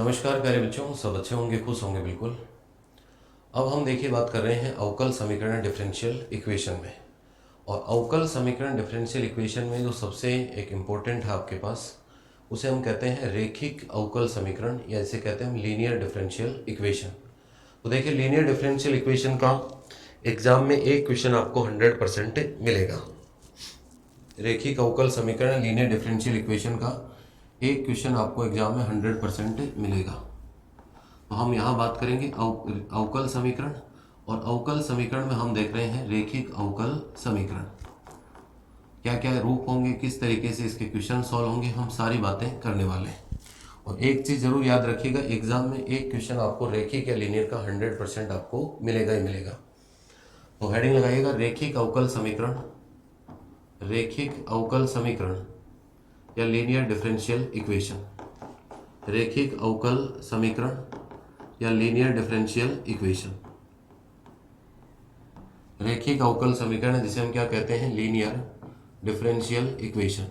नमस्कार प्यारे बच्चों, सब अच्छे होंगे, खुश होंगे बिल्कुल। अब हम देखिए बात कर रहे हैं अवकल समीकरण डिफरेंशियल इक्वेशन में। और अवकल समीकरण डिफरेंशियल इक्वेशन में जो सबसे एक इम्पोर्टेंट है आपके पास, उसे हम कहते हैं रेखिक अवकल समीकरण, या इसे कहते हैं हम लीनियर डिफरेंशियल इक्वेशन। तो देखिए लीनियर डिफरेंशियल इक्वेशन का एग्जाम में एक क्वेश्चन आपको 100% मिलेगा। रेखिक अवकल समीकरण लीनियर डिफरेंशियल इक्वेशन का एक क्वेश्चन आपको एग्जाम में 100% मिलेगा। तो हम यहाँ बात करेंगे अवकल समीकरण, और अवकल समीकरण में हम देख रहे हैं रेखिक अवकल समीकरण, क्या क्या रूप होंगे, किस तरीके से इसके क्वेश्चन सॉल्व होंगे, हम सारी बातें करने वाले हैं। और एक चीज़ जरूर याद रखिएगा, एग्जाम में एक क्वेश्चन आपको रेखिक या लीनियर का 100% आपको मिलेगा ही मिलेगा। तो हेडिंग लगाइएगा रेखिक अवकल समीकरण, रेखिक अवकल समीकरण या लीनियर डिफरेंशियल इक्वेशन, रेखिक अवकल समीकरण या लीनियर डिफरेंशियल इक्वेशन। रेखिक अवकल समीकरण है जिसे हम क्या कहते हैं, linear differential equation,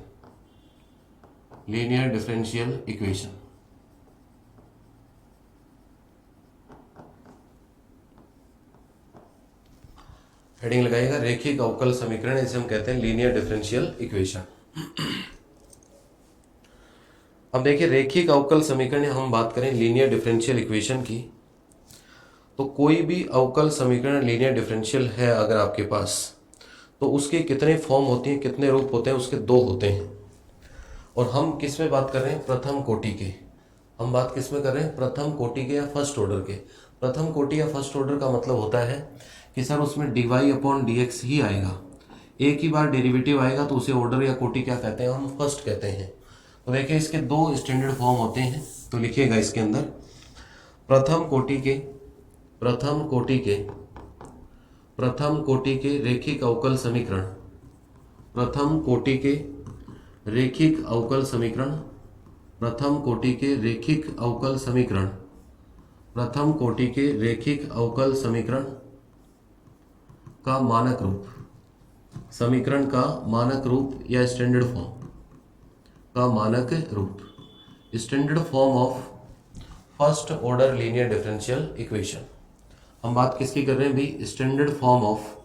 linear differential equation. Heading लगाइएगा रेखिक अवकल समीकरण जिसे हम कहते हैं लीनियर डिफरेंशियल इक्वेशन। अब देखिए रेखिक अवकल समीकरण हम बात करें लीनियर डिफरेंशियल इक्वेशन की, तो कोई भी अवकल समीकरण लीनियर डिफरेंशियल है अगर आपके पास, तो उसके कितने फॉर्म होती हैं, कितने रूप होते हैं, उसके दो होते हैं। और हम किस में बात कर रहे हैं, प्रथम कोटि के। हम बात किस में कर रहे हैं, प्रथम कोटि के या फर्स्ट ऑर्डर के। प्रथम कोटि या फर्स्ट ऑर्डर का मतलब होता है कि सर उसमें dy/dx ही आएगा, एक ही बार डेरिवेटिव आएगा, तो उसे ऑर्डर या कोटि क्या कहते हैं, हम फर्स्ट कहते हैं। तो देखिए इसके दो स्टैंडर्ड फॉर्म होते हैं, तो लिखिएगा इसके अंदर प्रथम कोटि के, प्रथम कोटि के, प्रथम कोटि के रेखिक अवकल समीकरण, प्रथम कोटि के रेखिक अवकल समीकरण, प्रथम कोटि के रेखिक अवकल समीकरण, प्रथम कोटि के रेखिक अवकल समीकरण का मानक रूप, समीकरण का मानक रूप या स्टैंडर्ड फॉर्म का मानक रूप, standard form of first order linear differential equation. हम बात किसकी कर रहे हैं भाई, standard form of,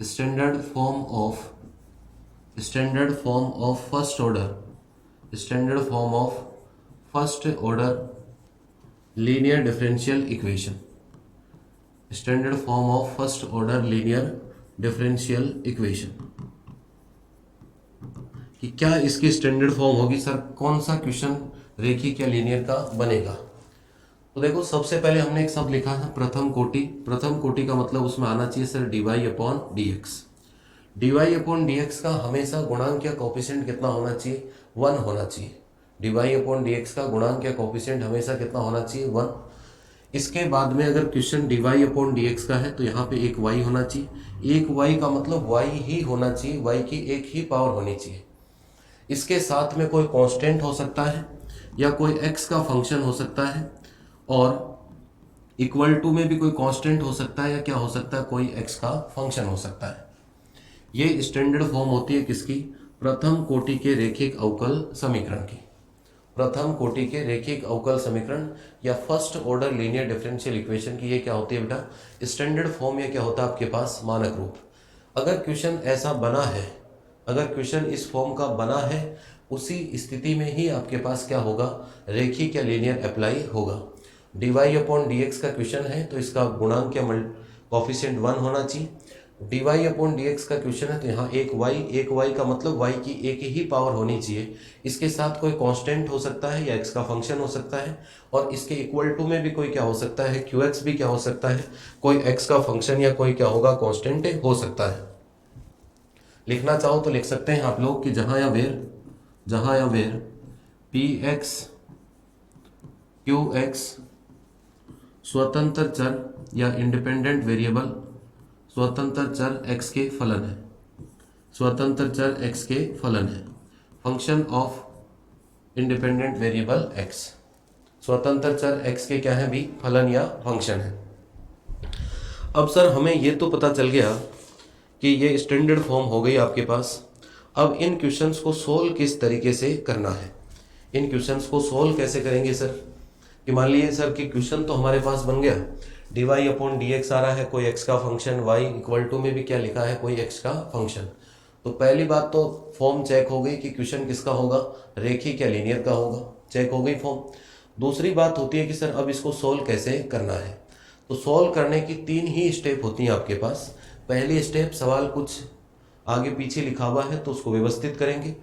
standard form of, standard form of first order, standard form of first order linear differential equation, standard form of first order linear differential equation. कि क्या इसकी स्टैंडर्ड फॉर्म होगी, सर कौन सा क्वेश्चन रेखिक या linear का बनेगा। तो देखो सबसे पहले हमने एक शब्द लिखा है प्रथम कोटि। प्रथम कोटि का मतलब उसमें आना चाहिए सर dy/dx। dy/dx का हमेशा गुणांक या कोफिशिएंट कितना होना चाहिए, 1 होना चाहिए। dy/dx का गुणांक या कोफिशिएंट हमेशा कितना होना चाहिए, 1। इसके बाद में अगर क्वेश्चन dy/dx का है तो यहाँ पे एक y होना चाहिए। एक y का मतलब y ही होना चाहिए, y की एक ही पावर होनी चाहिए। इसके साथ में कोई कांस्टेंट हो सकता है या कोई x का फंक्शन हो सकता है, और इक्वल टू में भी कोई कांस्टेंट हो सकता है, या क्या हो सकता है, कोई x का फंक्शन हो सकता है। ये स्टैंडर्ड फॉर्म होती है किसकी, प्रथम कोटि के रेखिक अवकल समीकरण की। प्रथम कोटि के रेखिक अवकल समीकरण या first order linear differential equation की ये क्या होती है बेटा, स्टैंडर्ड फॉर्म, या क्या होता है आपके पास, मानक रूप। अगर क्वेश्चन ऐसा बना है, अगर क्वेश्चन इस फॉर्म का बना है, उसी स्थिति में ही आपके पास क्या होगा, रेखिक या लीनियर अप्लाई होगा। dy/dx का क्वेश्चन है तो इसका गुणांक या कोफिशिएंट 1 होना चाहिए। dy/dx का क्वेश्चन है तो यहाँ एक y का मतलब y की एक ही पावर होनी चाहिए। इसके साथ कोई कांस्टेंट हो सकता है या x का फंक्शन हो सकता है, और इसके इक्वल टू में भी कोई क्या हो सकता है, qx भी क्या हो सकता है, कोई x का फंक्शन या कोई क्या होगा, कांस्टेंट हो सकता है। लिखना चाहो तो लिख सकते हैं आप लोग कि जहां या वेर px qx स्वतंत्र चर या इंडिपेंडेंट वेरिएबल, स्वतंत्र चर x के फलन है, स्वतंत्र चर x के फलन है, function of independent variable x, स्वतंत्र चर x के क्या है भी, फलन या फंक्शन है। अब सर हमें ये तो पता चल गया कि ये स्टैंडर्ड फॉर्म हो गई आपके पास। अब इन क्वेश्चंस को सोल्व किस तरीके से करना है, इन क्वेश्चंस को सोल्व कैसे करेंगे सर, कि मान लीजिए सर कि क्वेश्चन तो हमारे पास बन गया, dy अपॉन dx आ रहा है, कोई x का फंक्शन, y इक्वल टू में भी क्या लिखा है, कोई x का फंक्शन। तो पहली बात तो फॉर्म चेक हो गई कि क्वेश्चन किसका होगा, रेखिक या लीनियर का होगा, चेक हो गई फॉर्म। दूसरी बात होती है कि सर अब इसको सोल्व कैसे करना है। तो सोल्व करने की 3 ही स्टेप होती हैं आपके पास। पहली स्टेप, सवाल कुछ आगे पीछे लिखा हुआ है तो उसको व्यवस्थित करेंगे।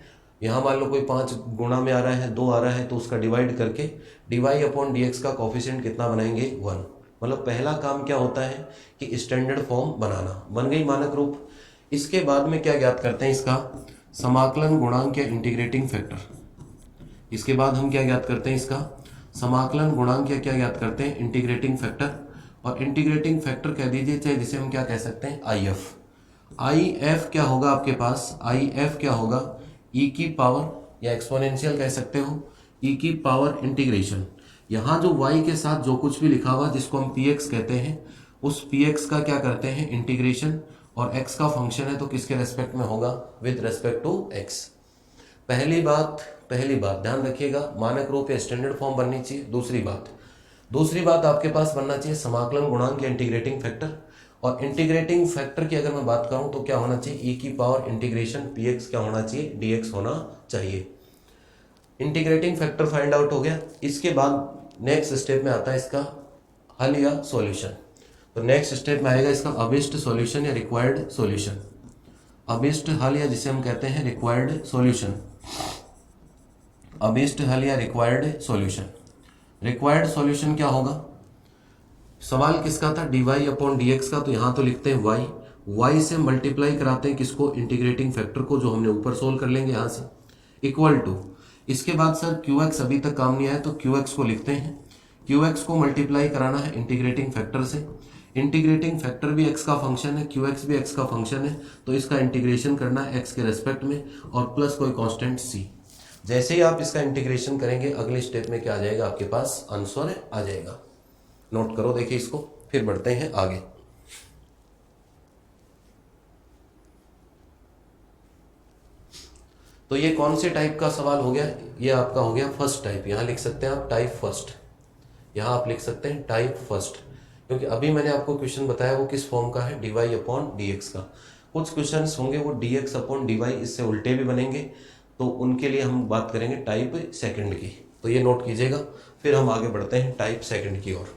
यहाँ मान लो कोई 5 गुणा में आ रहा है, 2 आ रहा है, तो उसका डिवाइड करके dy अपॉन dx का कोफिशिएंट कितना बनाएंगे, 1। मतलब पहला काम क्या होता है कि स्टैंडर्ड फॉर्म बनाना, बन गई मानक रूप। इसके बाद में क्या ज्ञात करते हैं, इसका समाकलन गुणांक या इंटीग्रेटिंग फैक्टर। इसके बाद हम क्या ज्ञात करते हैं, इसका समाकलन गुणांक या क्या ज्ञात करते हैं, इंटीग्रेटिंग फैक्टर। और इंटीग्रेटिंग फैक्टर कह दीजिए चाहे, जिसे हम क्या कह सकते हैं, IF। IF क्या होगा आपके पास, IF क्या होगा, e की पावर या एक्सपोनेंशियल कह सकते हो, e की पावर इंटीग्रेशन। यहाँ जो y के साथ जो कुछ भी लिखा हुआ जिसको हम px कहते हैं, उस px का क्या करते हैं, इंटीग्रेशन। और x का फंक्शन है तो किसके रेस्पेक्ट में होगा, विद रेस्पेक्ट टू x। पहली बात ध्यान रखिएगा, मानक रूप या स्टैंडर्ड फॉर्म बननी चाहिए। दूसरी बात आपके पास बनना चाहिए समाकलन गुणांक या इंटीग्रेटिंग फैक्टर। और इंटीग्रेटिंग फैक्टर की अगर मैं बात करूं तो क्या होना चाहिए, e की पावर इंटीग्रेशन px क्या होना चाहिए, dx होना चाहिए। इंटीग्रेटिंग फैक्टर फाइंड आउट हो गया। इसके बाद नेक्स्ट स्टेप में आता है इसका हल या सॉल्यूशन। तो नेक्स्ट स्टेप में आएगा इसका अभिष्ट सॉल्यूशन या रिक्वायर्ड सॉल्यूशन। अभिष्ट हल या जिसे हम कहते हैं रिक्वायर्ड सॉल्यूशन, अभिष्ट हल या रिक्वायर्ड सॉल्यूशन। रिक्वायर्ड सॉल्यूशन क्या होगा, सवाल किसका था, dy अपॉन dx का, तो यहां तो लिखते हैं y से मल्टीप्लाई कराते हैं किसको, इंटीग्रेटिंग फैक्टर को, जो हमने ऊपर सोल्व कर लेंगे यहां से, इक्वल टू। इसके बाद सर qx अभी तक काम नहीं आया तो qx को लिखते हैं, qx को मल्टीप्लाई कराना है इंटीग्रेटिंग फैक्टर से। इंटीग्रेटिंग फैक्टर भी x का फंक्शन है, qx भी x का फंक्शन है, तो इसका इंटीग्रेशन करना है x के रेस्पेक्ट में, और प्लस कोई कांस्टेंट c। जैसे ही आप इसका इंटीग्रेशन करेंगे अगले स्टेप में क्या आ जाएगा, आपके पास आंसर आ जाएगा। नोट करो, देखिए इसको, फिर बढ़ते हैं आगे। तो ये कौन से टाइप का सवाल हो गया, ये आपका हो गया फर्स्ट टाइप। यहां लिख सकते हैं आप टाइप फर्स्ट, यहां आप लिख सकते हैं टाइप फर्स्ट, क्योंकि अभी मैंने आपको क्वेश्चन बताया वो किस फॉर्म का है, dy अपॉन dx का। कुछ क्वेश्चन होंगे वो dx अपॉन dy इससे उल्टे भी बनेंगे, तो उनके लिए हम बात करेंगे टाइप सेकंड की। तो ये नोट कीजिएगा, फिर हम आगे बढ़ते हैं टाइप सेकंड की ओर।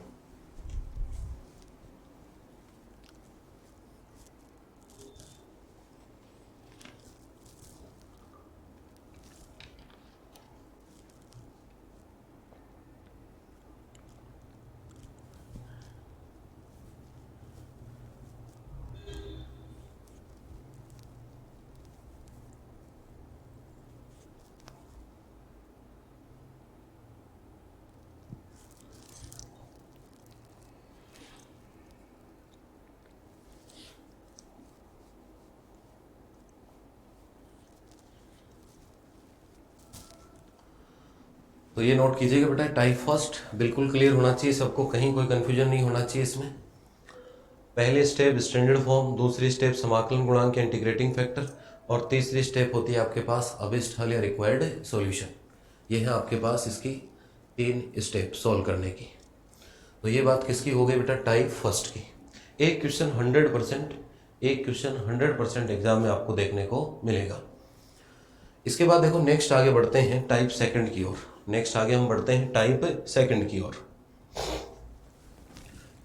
तो ये नोट कीजिएगा बेटा, टाइप फर्स्ट बिल्कुल क्लियर होना चाहिए सबको, कहीं कोई कंफ्यूजन नहीं होना चाहिए इसमें। पहले स्टेप स्टैंडर्ड फॉर्म, दूसरी स्टेप समाकलन गुणांक या इंटीग्रेटिंग फैक्टर, और तीसरी स्टेप होती है आपके पास अभिष्ट हल या रिक्वायर्ड सॉल्यूशन। ये है आपके पास इसकी 3 स्टेप सॉल्व करने की। तो ये बात किसकी हो गई बेटा, टाइप फर्स्ट की। एक क्वेश्चन 100% एग्जाम में आपको देखने को मिलेगा। इसके बाद देखो नेक्स्ट आगे बढ़ते हैं टाइप सेकंड की ओर। नेक्स्ट आगे हम बढ़ते हैं टाइप सेकंड की ओर।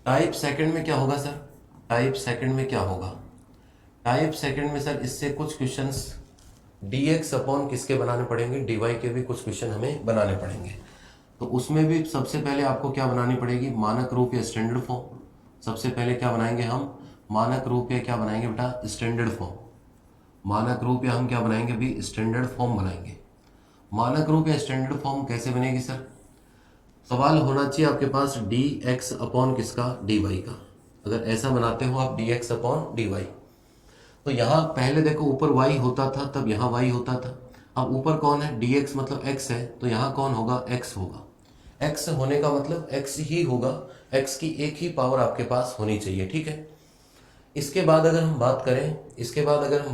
टाइप सेकंड में क्या होगा सर, टाइप सेकंड में क्या होगा, टाइप सेकंड में सर इससे कुछ क्वेश्चंस dx अपॉन किसके बनाने पड़ेंगे, dy के भी कुछ क्वेश्चन हमें बनाने पड़ेंगे। तो उसमें भी सबसे पहले आपको क्या बनानी पड़ेगी, मानक रूप या स्टैंडर्ड फॉर्म। सबसे पहले क्या बनाएंगे हम, मानक रूप या क्या बनाएंगे बेटा, स्टैंडर्ड फॉर्म। मानक रूप या हम क्या बनाएंगे भी, स्टैंडर्ड फॉर्म बनाएंगे। मानक रूप या स्टैंडर्ड फॉर्म कैसे बनेगी सर, सवाल होना चाहिए आपके पास dx अपॉन किसका, dy का। अगर ऐसा बनाते हो आप dx अपॉन dy, तो यहाँ पहले देखो ऊपर y होता था तब यहाँ y होता था। अब ऊपर कौन है, dx मतलब x है, तो यहाँ कौन होगा, x होगा। x होने का मतलब x ही होगा, x की एक ही पावर आपके पास होनी चाहिए, ठीक है। इसके बाद अगर हम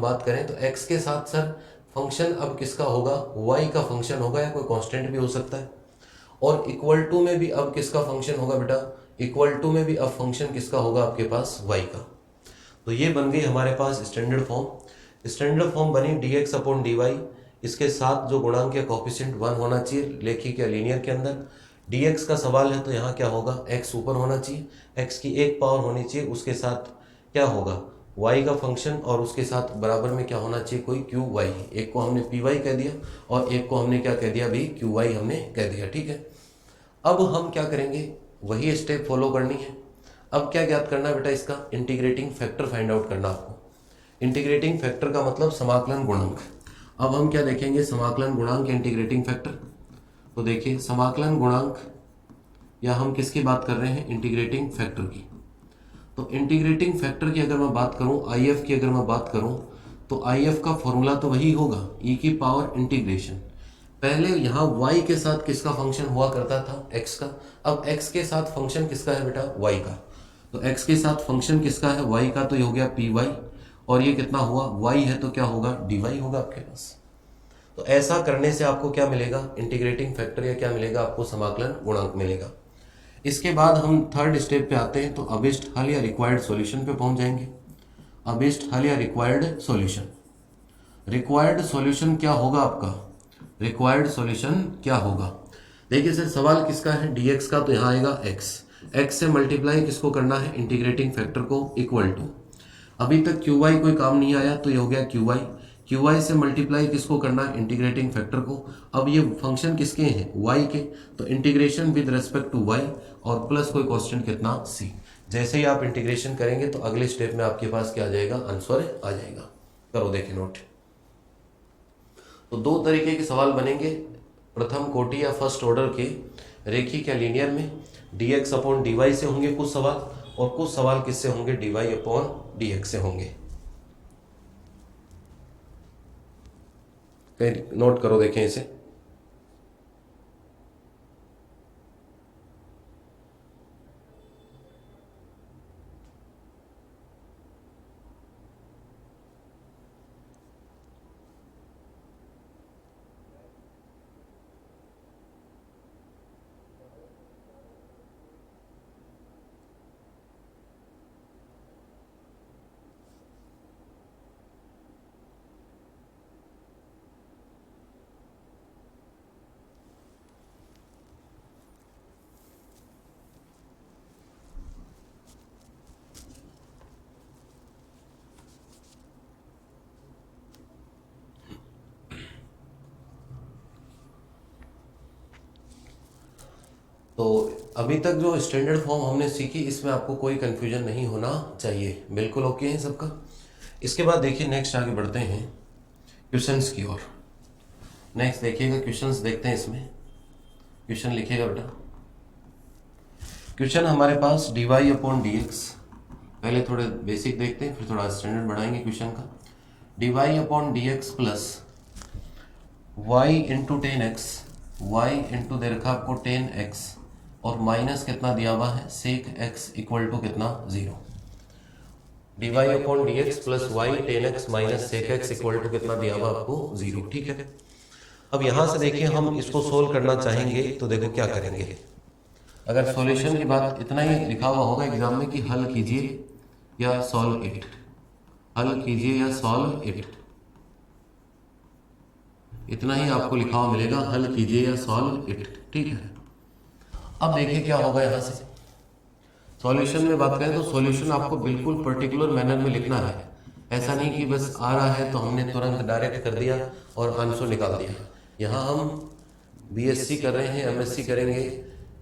बात करें तो x के साथ सर फंक्शन अब किसका होगा, y का फंक्शन होगा, या कोई कांस्टेंट भी हो सकता है। और इक्वल टू में भी अब किसका फंक्शन होगा बेटा, इक्वल टू में भी अब फंक्शन किसका होगा आपके पास, y का। तो ये बन गई हमारे पास स्टैंडर्ड फॉर्म। स्टैंडर्ड फॉर्म बनी dx अपॉन dy, इसके साथ जो गुणांक या कोफिशिएंट 1 होना चाहिए लेखिक या लीनियर के अंदर। dx का सवाल है तो यहाँ क्या होगा, x ऊपर होना चाहिए, x की एक पावर होनी चाहिए, उसके साथ क्या होगा y का फंक्शन, और उसके साथ बराबर में क्या होना चाहिए, कोई qy। एक को हमने py कह दिया और एक को हमने क्या कह दिया भी, qy हमने कह दिया। ठीक है, अब हम क्या करेंगे, वही स्टेप फॉलो करनी है। अब क्या ज्ञात करना है बेटा, इसका इंटीग्रेटिंग फैक्टर फाइंड आउट करना आपको। इंटीग्रेटिंग फैक्टर का मतलब समाकलन गुणांक। अब हम क्या देखेंगे, समाकलन गुणांक इंटीग्रेटिंग फैक्टर। तो देखिए समाकलन गुणांक, या हम किसकी बात कर रहे हैं, इंटीग्रेटिंग फैक्टर की। तो इंटीग्रेटिंग फैक्टर की अगर मैं बात करूं, IF की अगर मैं बात करूं, तो IF का फॉर्मूला तो वही होगा, e की पावर इंटीग्रेशन। पहले यहाँ y के साथ किसका फंक्शन हुआ करता था, x का। अब x के साथ फंक्शन किसका है बेटा, y का। तो x के साथ फंक्शन किसका है, y का, तो ये हो गया py, और ये कितना हुआ, y है तो क्या होगा, dy होगा आपके पास। तो ऐसा करने से आपको क्या मिलेगा, इंटीग्रेटिंग फैक्टर, या क्या मिलेगा आपको, समाकलन गुणांक मिलेगा। इसके बाद हम थर्ड स्टेप पे आते हैं, तो अभिष्ट हल या रिक्वायर्ड सॉल्यूशन पे पहुंच जाएंगे। अभिष्ट हल या रिक्वायर्ड सॉल्यूशन। रिक्वायर्ड सॉल्यूशन क्या होगा आपका, रिक्वायर्ड सॉल्यूशन क्या होगा, देखिए सर सवाल किसका है, dx का, तो यहाँ आएगा x से मल्टीप्लाई किसको करना है, इंटीग्रेटिंग फैक्टर को, इक्वल टू। अभी तक qy कोई काम नहीं आया तो ये हो गया qy से मल्टीप्लाई किसको करना है, इंटीग्रेटिंग फैक्टर को। अब ये फंक्शन किसके हैं, y के, तो integration with respect to y, और प्लस कोई क्वेश्चन कितना, c। जैसे ही आप इंटीग्रेशन करेंगे तो अगले स्टेप में आपके पास क्या आ जाएगा, आंसर आ जाएगा। करो देखिए नोट। तो दो तरीके के सवाल बनेंगे, प्रथम कोटि या फर्स्ट ऑर्डर के रेखिक या लीनियर में dx अपॉन dy से होंगे कुछ सवाल, और कुछ सवाल किससे होंगे, dy अपॉन dx से होंगे। नोट करो देखें इसे। तो अभी तक जो स्टैंडर्ड फॉर्म हमने सीखी, इसमें आपको कोई कंफ्यूजन नहीं होना चाहिए, बिल्कुल ओके है सबका। इसके बाद देखिए नेक्स्ट आगे बढ़ते हैं क्वेश्चंस की ओर। नेक्स्ट देखिएगा क्वेश्चंस, देखते हैं इसमें क्वेश्चन लिखिएगा बेटा। क्वेश्चन हमारे पास dy अपॉन dx, पहले थोड़े बेसिक देखते हैं फिर थोड़ा स्टैंडर्ड बढ़ाएंगे क्वेश्चन का। dy upon dx plus y into 10x, y into दे रखा आपको 10x, और माइनस कितना दिया हुआ है, सेक x इक्वल टू कितना, 0। dy upon dx plus y 10x minus sec x equal to कितना दिया हुआ आपको, 0। ठीक है, अब यहां से देखिए हम इसको सोल्व करना चाहेंगे तो देखो क्या करेंगे। अगर सॉल्यूशन की बात, इतना ही लिखा हुआ होगा एग्जाम में कि हल कीजिए या सॉल्व इट, हल कीजिए या सॉल्व इट, इतना ही आपको लिखा हुआ मिलेगा, हल कीजिए या सॉल्व इट। ठीक है, अब देखिए क्या होगा यहाँ से। सॉल्यूशन में बात करें तो सॉल्यूशन आपको बिल्कुल पर्टिकुलर मैनर में लिखना है, ऐसा नहीं कि बस आ रहा है तो हमने तुरंत डायरेक्ट कर दिया और आंसर निकाल दिया। यहाँ हम बीएससी कर रहे हैं, एमएससी करेंगे,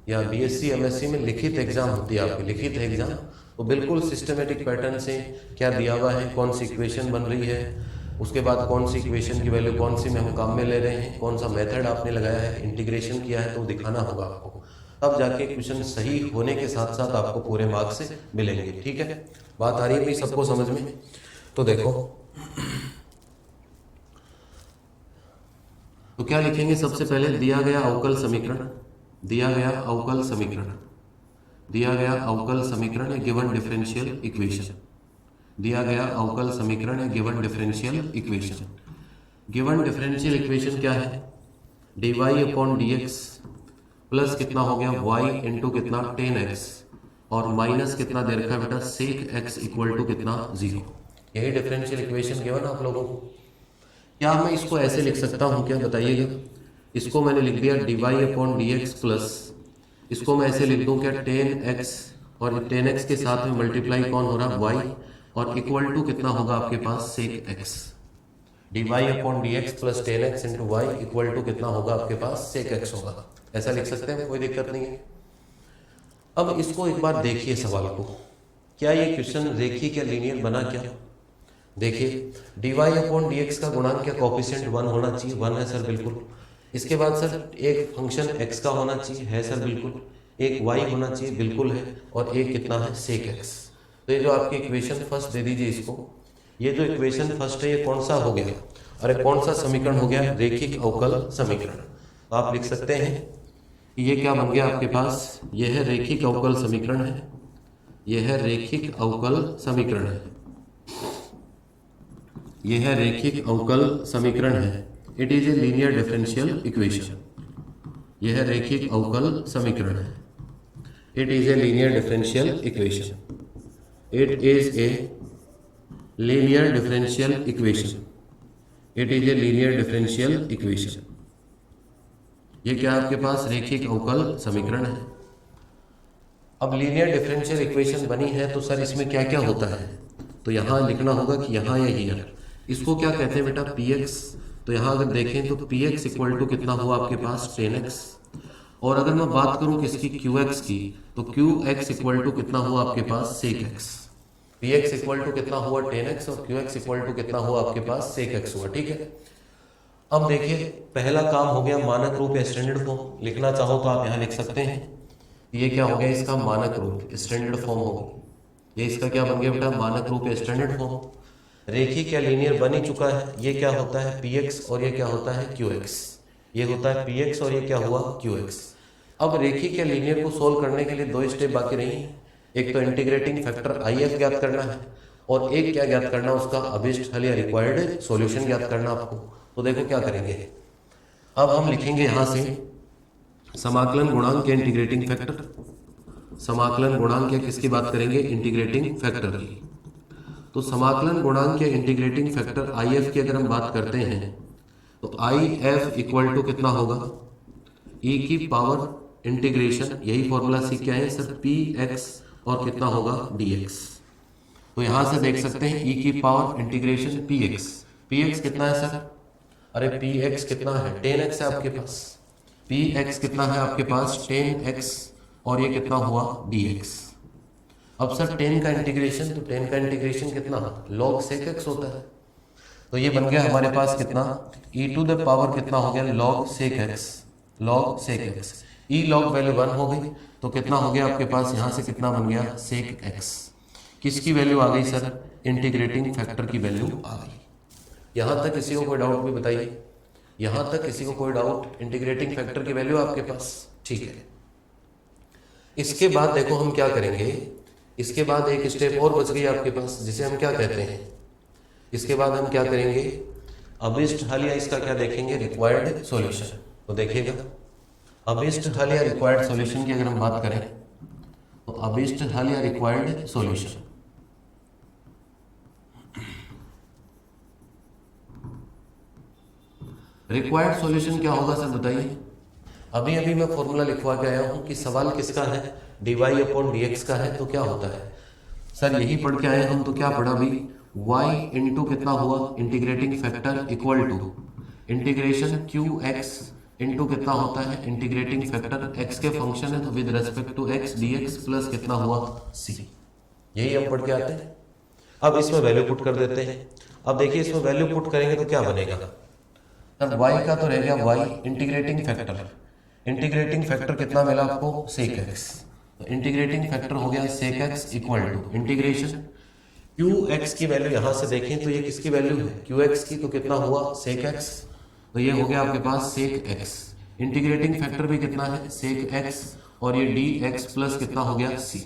या बीएससी एमएससी में लिखित एग्जाम होती है आपकी, लिखित एग्जाम, तो बिल्कुल सिस्टमेटिक पैटर्न से क्या दिया हुआ है, कौन सी इक्वेशन बन रही है, उसके बाद कौन सी इक्वेशन की वैल्यू कौन सी में हम काम में ले रहे हैं, कौन सा मेथड आपने लगाया है, इंटीग्रेशन किया है, तो दिखाना होगा आपको, तब जाके क्वेश्चन सही होने के साथ साथ आपको पूरे मार्क्स से मिलेंगे। ठीक है, बात आ रही है भाई सबको समझ में। तो देखो तो क्या लिखेंगे, सबसे पहले दिया गया अवकल समीकरण, दिया गया अवकल समीकरण, दिया गया अवकल समीकरण है गिवन डिफरेंशियल इक्वेशन, दिया गया अवकल समीकरण है given differential equation. Given differential equation क्या है, dy अपॉन dx प्लस कितना हो गया y इंटू कितना 10x और माइनस कितना दे रखा है बेटा सेक x इक्वल टू कितना 0। यही डिफरेंशियल इक्वेशन गिवन आप लोगों को। क्या मैं इसको ऐसे लिख सकता हूँ क्या बताइएगा? इसको मैंने लिख दिया dy/dx प्लस इसको मैं ऐसे लिख दूं क्या 10x और 10x के साथ में मल्टीप्लाई कौन हो रहा है y और इक्वल टू कितना होगा आपके पास sec x। dy/dx plus 10x into Y equal to कितना होगा आपके पास सेक x होगा। ऐसा लिख सकते हैं, कोई दिक्कत नहीं है। अब इसको एक बार देखिए सवाल को, क्या ये क्वेश्चन रेखीय क्या लीनियर बना क्या? देखिए dy/dx का गुणांक क्या कोफिशिएंट 1 होना चाहिए, 1 है सर बिल्कुल। इसके बाद सर एक फंक्शन x का होना चाहिए, है सर बिल्कुल। एक y होना चाहिए, बिल्कुल है। और एक कितना है सेक x। तो ये जो आपकी इक्वेशन फर्स्ट दे दीजिए इसको। ये जो इक्वेशन फर्स्ट है ये कौन सा हो गया? अरे कौन सा समीकरण हो गया? रेखिक अवकल समीकरण। तो आप लिख सकते हैं कि ये क्या बन गया आपके पास? ये है रेखिक अवकल समीकरण है। यह है रेखिक अवकल समीकरण है। यह है रेखिक अवकल समीकरण है। It is a linear differential equation. यह है रेखिक अवकल समीकरण है। It is a linear differential equation. It is a linear differential equation. It is a linear differential equation. ये क्या आपके पास? रेखिक अवकल समीकरण है। अब लीनियर डिफरेंशियल इक्वेशन बनी है तो सर इसमें क्या क्या होता है? तो यहाँ लिखना होगा कि यहाँ या हियर। इसको क्या कहते हैं बेटा? px। तो यहाँ अगर देखें तो px इक्वल टू कितना हुआ आपके पास 10x। और अगर मैं बात करूँ किसकी? qx की, तो qx इक्वल टू कितना हुआ आपके पास sec x। px equal to कितना हुआ 10x और qx इक्वल टू कितना हुआ आपके पास sec x हुआ। ठीक है, अब देखिए पहला काम हो गया मानक रूप या स्टैंडर्ड फॉर्म। लिखना चाहो तो आप यहाँ लिख सकते हैं। ये क्या हो गया? इसका मानक रूप स्टैंडर्ड फॉर्म हो गया। ये इसका क्या बन गया बेटा? मानक रूप या स्टैंडर्ड फॉर्म। रेखिक क्या लीनियर बन ही चुका है। ये क्या होता है? px और ये क्या होता है? qx। ये होता है px और ये क्या हुआ? qx। अब रेखिक या लीनियर को सोल्व करने के लिए दो स्टेप बाकी रही हैं। एक तो इंटीग्रेटिंग फैक्टर if ज्ञात करना है और एक क्या ज्ञात करना? उसका अभिष्ट हल या रिक्वायर्ड सॉल्यूशन ज्ञात करना आपको। तो देखो क्या करेंगे। अब हम लिखेंगे यहां से समाकलन गुणांक या इंटीग्रेटिंग फैक्टर। समाकलन गुणांक या किसकी बात करेंगे? इंटीग्रेटिंग फैक्टर की। तो समाकलन गुणांक या इंटीग्रेटिंग फैक्टर if की अगर हम बात करते हैं तो if इक्वल टू कितना होगा? e की पावर इंटीग्रेशन, यही फॉर्मूला सीख के आए सर, px और कितना होगा? dx। तो यहां से देख सकते हैं e की पावर इंटीग्रेशन px कितना है सर? अरे px कितना है? 10x है आपके पास। px कितना है आपके पास? 10x और ये कितना हुआ? dx। अब सर 10 का इंटीग्रेशन, तो 10 का इंटीग्रेशन कितना? log sec x होता है। तो ये बन गया हमारे पास कितना? e टू द पावर कितना हो गया? log sec x। log sec x e log value 1 हो गई तो कितना हो गया आपके पास? यहाँ से कितना बन गया? sec x। किसकी वैल्यू आ गई सर? इंटीग्रेटिंग फैक्टर की वैल्यू आ गई। यहां तक किसी को कोई डाउट भी बताइए? यहां तक किसी को कोई डाउट? इंटीग्रेटिंग फैक्टर की वैल्यू आपके पास, ठीक है। इसके बाद देखो हम क्या करेंगे। इसके बाद एक स्टेप और बच गई आपके पास जिसे हम क्या कहते हैं? इसके बाद हम क्या करेंगे? अभिष्ट हल या इसका क्या देखेंगे? Required solution. तो देखिएगा अभिष्ट हल या रिक्वायर्ड सॉल्यूशन की अगर हम बात करें तो अभिष्ट हल या रिक्वायर्ड सॉल्यूशन, रिक्वायर्ड सॉल्यूशन क्या होगा सर बताइए? अभी अभी मैं फॉर्मूला लिखवा के आया हूं कि सवाल किसका है? dy/dx का है। तो क्या होता है सर? यही पढ़ के आए हम। तो क्या पढ़ा अभी? y इंटू कितना हुआ? Integrating factor equal to integration qx into कितना होता है? इंटीग्रेटिंग फैक्टर x के फंक्शन है तो with respect to x dx plus कितना हुआ? c। यही हम पढ़ के आते हैं। अब इसमें वैल्यू पुट कर देते हैं। अब देखिए इसमें वैल्यू पुट करेंगे तो क्या बनेगा सर? y का तो रह गया y integrating factor. Integrating factor कितना मिला आपको? sec x। तो इंटीग्रेटिंग फैक्टर हो गया sec x equal to integration qx की वैल्यू यहां से देखें तो ये किसकी वैल्यू है? qx की। तो कितना हुआ? sec x। तो ये हो गया आपके पास sec x। इंटीग्रेटिंग फैक्टर भी कितना है? sec x और ये dx प्लस कितना हो गया? c।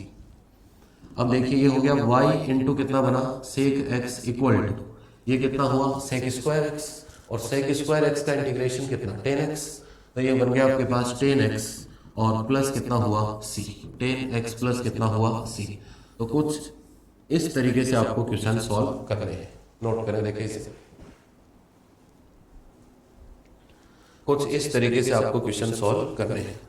अब देखिए ये हो गया y इंटू कितना बना? sec x इक्वल टू ये कितना हुआ? sec स्क्वायर x और sec स्क्वायर x का इंटीग्रेशन कितना? 10x। तो ये बन गया आपके पास 10x और प्लस कितना हुआ c, टेन एक्स प्लस कितना हुआ c। तो कुछ इस तरीके से आपको क्वेश्चन सॉल्व करने हैं। नोट करें, देखिए इसे, कुछ इस तरीके से आपको क्वेश्चन सॉल्व करने हैं।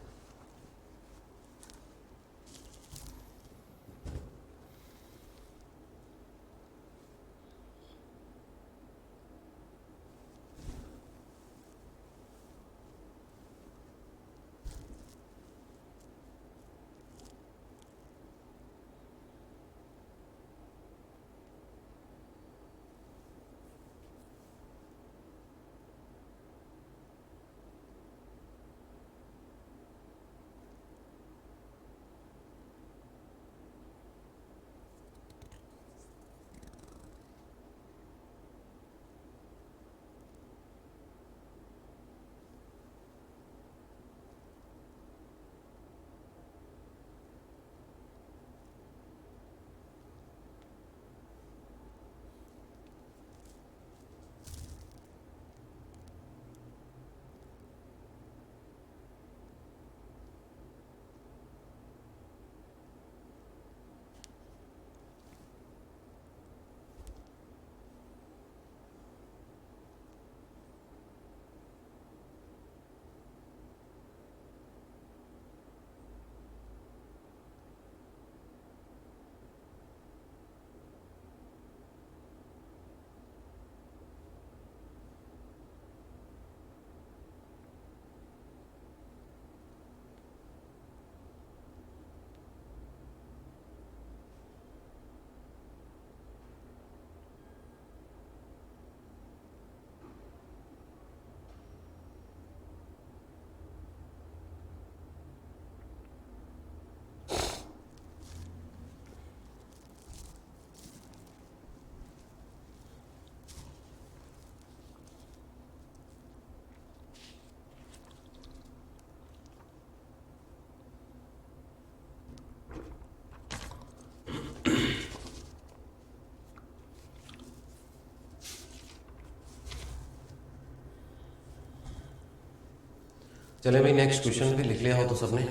चले भाई, नेक्स्ट क्वेश्चन भी लिख लिया हो तो सबने।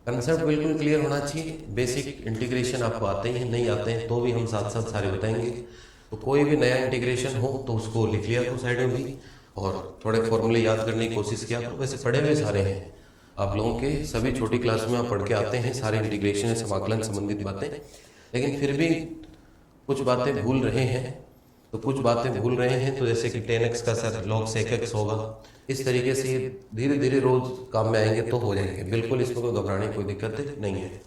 कंसेप्ट बिल्कुल क्लियर होना चाहिए। बेसिक इंटीग्रेशन आपको आते ही हैं, नहीं आते हैं तो भी हम साथ साथ सारे बताएंगे। तो कोई भी नया इंटीग्रेशन हो तो उसको लिख लिया करो साइड में भी, और थोड़े फॉर्मूले याद करने की कोशिश किया करो। वैसे पढ़े हुए सारे हैं आप लोगों के, सभी छोटी क्लास में आप पढ़ के आते हैं सारे इंटीग्रेशन समाकलन संबंधित बातें, लेकिन फिर भी कुछ बातें भूल रहे हैं। तो कुछ बातें भूल रहे हैं तो जैसे कि 10x का सर log sec x होगा, इस तरीके से धीरे धीरे रोज काम में आएंगे तो हो जाएंगे। बिल्कुल इसमें कोई घबराने की कोई दिक्कत नहीं है।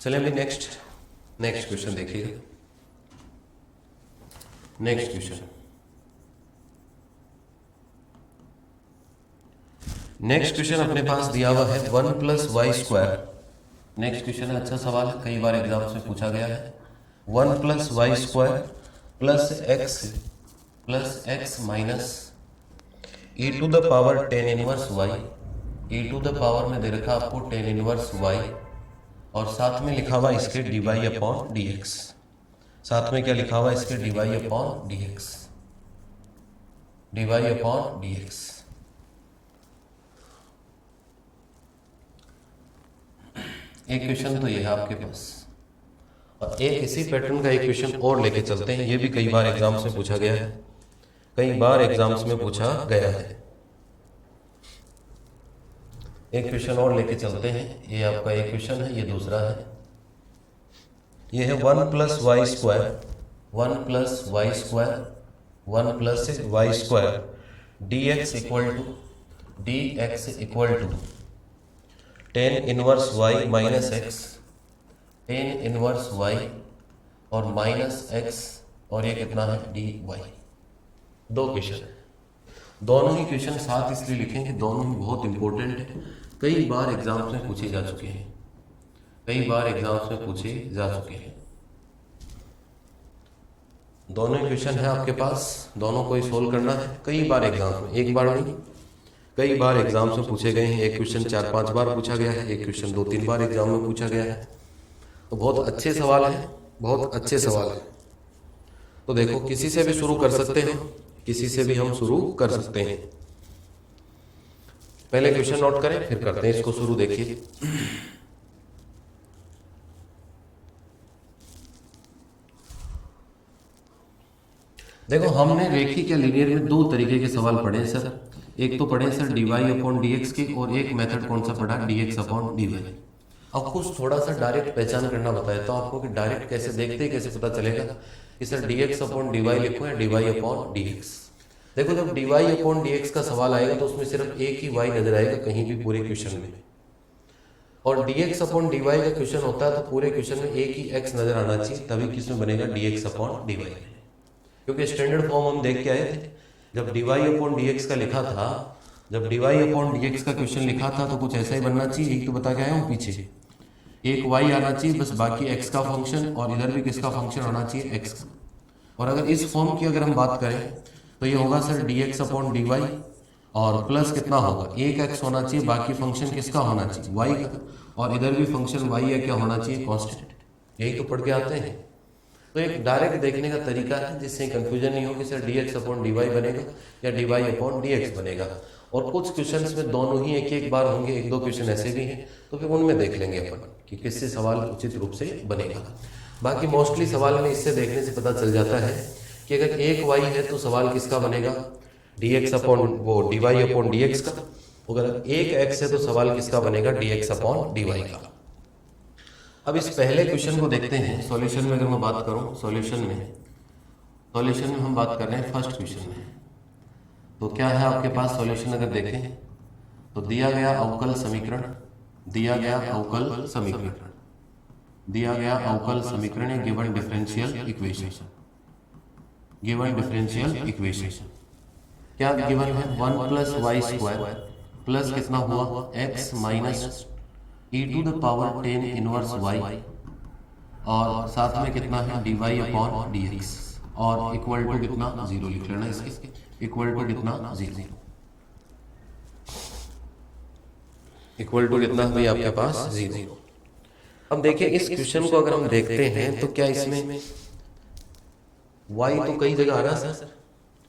चलिए अभी नेक्स्ट क्वेश्चन देखिए। नेक्स्ट क्वेश्चन अपने पास दिया हुआ है 1 + y²। नेक्स्ट क्वेश्चन है, अच्छा सवाल है, कई बार एग्जाम्स में पूछा गया है। 1 + y² + x minus e⁻ tan inverse y। e⁻ में दे रखा आपको tan इनवर्स y, और साथ में लिखा हुआ इसके dy/dx। साथ में क्या लिखा हुआ इसके dy/dx। एक क्वेश्चन तो ये है आपके पास, और एक इसी पैटर्न का एक क्वेश्चन और लेके चलते हैं। ये भी कई बार एग्जाम्स में पूछा गया है, एक क्वेश्चन और लेके चलते हैं। ये आपका एक क्वेश्चन है, ये दूसरा है। ये है 1 + y² 1 + y² dx equal to tan inverse y minus x, tan inverse y और माइनस x, और ये कितना है dy। दो क्वेश्चन। दोनों ही क्वेश्चन साथ इसलिए लिखें कि दोनों ही बहुत इंपॉर्टेंट है, कई बार एग्जाम्स में पूछे जा चुके हैं, कई बार एग्जाम्स में पूछे जा चुके हैं। दोनों ही क्वेश्चन है आपके पास, दोनों को ही सोल्व करना है, कई बार एग्जाम्स में, एक बार नहीं कई बार एग्जाम्स में पूछे गए हैं। एक क्वेश्चन 4-5 बार पूछा गया है, एक क्वेश्चन 2-3 बार एग्जाम में पूछा गया है। तो बहुत अच्छे सवाल हैं, बहुत अच्छे सवाल हैं। तो देखो किसी से भी शुरू कर सकते हैं, किसी से भी हम शुरू कर सकते हैं। पहले क्वेश्चन नोट करें फिर करते हैं इसको शुरू। देखिए देखो हमने रेखिक या लीनियर में दो तरीके के सवाल पढ़े हैं सर। एक तो पढ़े सर डीवाई अपॉन डीएक्स के, और एक मेथड कौन सा पढ़ा, डीएक्स अपॉन डीवाई। अब कुछ थोड़ा सा डायरेक्ट पहचान करना बताया तो आपको कि डायरेक्ट कैसे देखते कैसे पता चलेगा कि सर डीएक्स अपॉन डीवाई लिखो या डीवाई अपॉन डीएक्स। देखो जब डीवाई अपॉन डीएक्स का सवाल आएगा तो उसमें सिर्फ एक ही वाई नजर आएगा कहीं भी पूरे क्वेश्चन में, और डीएक्स अपॉन डीवाई का क्वेश्चन होता है तो पूरे क्वेश्चन में एक ही एक्स नजर आना चाहिए, तभी किसमें बनेगा डीएक्स अपॉन डीवाई। क्योंकि स्टैंडर्ड फॉर्म हम देख के आए थे, जब डीवाई अपॉन डीएक्स का लिखा था, जब डीवाई अपॉन डीएक्स का क्वेश्चन लिखा था तो कुछ ऐसा ही बनना चाहिए। एक तो बता के आया हूँ पीछे, एक वाई आना चाहिए बस, बाकी एक्स का फंक्शन, और इधर भी किसका फंक्शन होना चाहिए, एक्स। और अगर इस फॉर्म की अगर हम बात करें तो ये होगा सर डीएक्स अपॉन डीवाई, और प्लस कितना होगा, एक एक्स होना चाहिए, बाकी फंक्शन किसका होना चाहिए, वाई का, और इधर भी फंक्शन वाई है, क्या होना चाहिए, कांस्टेंट। यही तो पढ़ के आते हैं। तो एक डायरेक्ट देखने का तरीका है जिससे कंफ्यूजन नहीं हो कि सर डीएक्स अपॉन डीवाई बनेगा या डीवाई अपॉन डीएक्स बनेगा। और कुछ क्वेश्चंस में दोनों ही एक एक बार होंगे, एक दो क्वेश्चन ऐसे भी हैं तो फिर उनमें देख लेंगे अपन कि किससे सवाल उचित रूप से बनेगा। बाकी मोस्टली सवाल में इससे देखने से पता चल जाता है कि अगर एक वाई है तो सवाल किसका बनेगा, डीएक्स अपॉन वो डीवाई अपॉन डीएक्स का। अगर एक एक्स है तो सवाल किसका बनेगा, डीएक्स अपॉन डीवाई का। अब इस पहले क्वेश्चन को देखते हैं। सॉल्यूशन में अगर मैं बात करूं, सॉल्यूशन में हम बात कर रहे हैं फर्स्ट क्वेश्चन में। तो क्या है आपके पास सॉल्यूशन अगर देखें तो दिया गया अवकल समीकरण, दिया गया अवकल समीकरण है गिवन डिफरेंशियल इक्वेशन, क्या गिवन है 1 + y² प्लस कितना हुआ x minus e to the power 10 inverse y, और साथ में कितना है dy अपॉन dx, और इक्वल टू कितना 0 लिख लेना, इसके इक्वल टू कितना 0, इक्वल टू कितना भी आपके पास 0। अब देखिए इस क्वेश्चन को अगर हम देखते हैं तो क्या इसमें y तो कई जगह आ रहा है सर,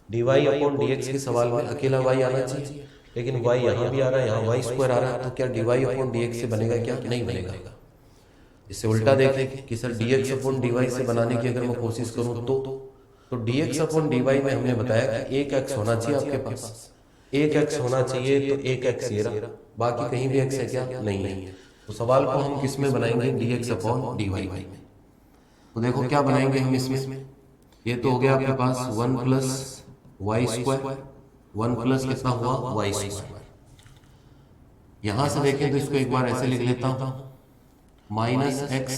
dy अपॉन dx के सवाल में अकेला y आना चाहिए, लेकिन y यहाँ भी आ रहा है, यहाँ y² आ रहा है, तो क्या dy अपॉन dx से बनेगा, क्या नहीं बनेगा। इससे उल्टा देखें कि सर dx अपॉन dy से बनाने की अगर मैं कोशिश करूँ तो dx अपॉन dy में हमने बताया कि एक x होना चाहिए आपके पास, एक x होना चाहिए, तो एक x ये रहा, बाकी कहीं भी x है क्या, नहीं है। तो सवाल को हम किस में बनाएंगे, dx अपॉन dy में। तो देखो क्या बनाएंगे हम इसमें, ये तो हो गया आपके पास 1 + y², 1 प्लस कितना हुआ y²। यहां से देखें तो इसको एक बार ऐसे लिख लेता हूं माइनस x,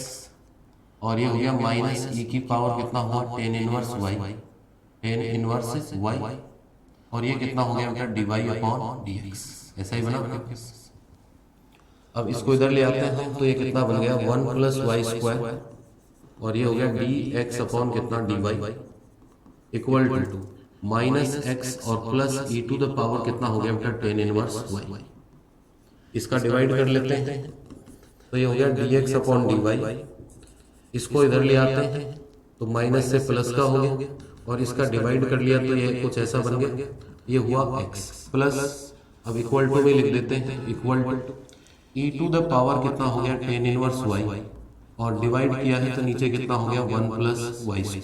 और ये हो गया माइनस e की पावर कितना हुआ 10 इनवर्स y, और ये कितना हो गया बेटा dy अपॉन dx, ऐसा ही बना। अब इसको इधर ले आते हैं तो ये कितना बन गया 1 + y², और ये हो गया dx अपॉन कितना dy equal to minus x और plus e to the power कितना हो गया बेटा 10 इनवर्स y। इसका डिवाइड कर लेते हैं तो ये हो गया dx अपॉन dy, इसको इधर ले आते हैं तो माइनस से प्लस का हो गया, और इसका डिवाइड कर लिया तो ये कुछ ऐसा बन गया, ये हुआ x प्लस, अब इक्वल टू में लिख देते हैं, equal to e to the power कितना हो गया 10 इनवर्स y, और डिवाइड किया है तो नीचे कितना हो गया 1 + y²।